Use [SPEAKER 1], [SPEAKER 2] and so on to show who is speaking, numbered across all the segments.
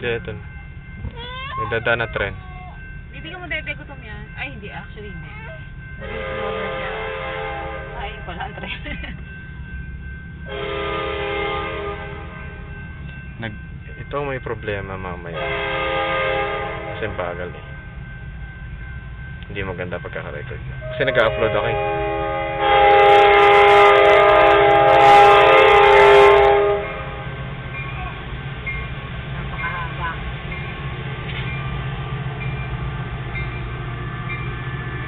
[SPEAKER 1] Hindi, ito. May dadaan na tren.
[SPEAKER 2] Bibigyan mo bebe gutom yan. Ay, hindi. Actually, hindi. Nag-iitlog na siya. Ay, pala ang tren.
[SPEAKER 1] Ito may problema mamaya. Kasi bagal eh. Hindi maganda pagkaka-record. Kasi nag-upload ako eh.
[SPEAKER 2] Napakahaba.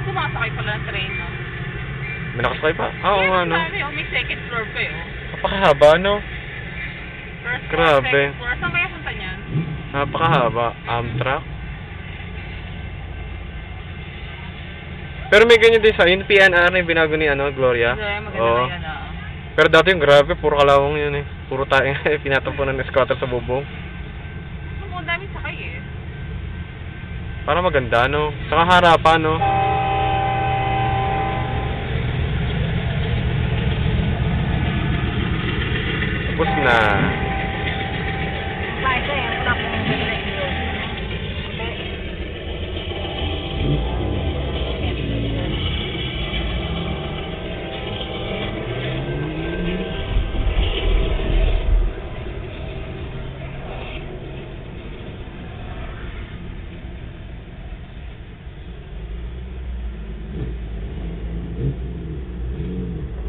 [SPEAKER 2] Sumasakay pala ng train, no?
[SPEAKER 1] May nakasakay pa? Oo nga, no?
[SPEAKER 2] May second floor pa eh.
[SPEAKER 1] Napakahaba, no?
[SPEAKER 2] First floor,
[SPEAKER 1] Grabe.
[SPEAKER 2] second floor. Saan kaya punta niyan?
[SPEAKER 1] Napakahaba. Amtrak. Pero may ganyan din sa PNR na yung binago ni Gloria.
[SPEAKER 2] Maganda
[SPEAKER 1] Oo.
[SPEAKER 2] na yan, ah.
[SPEAKER 1] Pero dati yung grabe, puro kalawang yun eh. Puro tayo pinatapunan ng scatter sa bubong.
[SPEAKER 2] Ang dami sakay eh.
[SPEAKER 1] Para maganda, no? Saka harapan, no?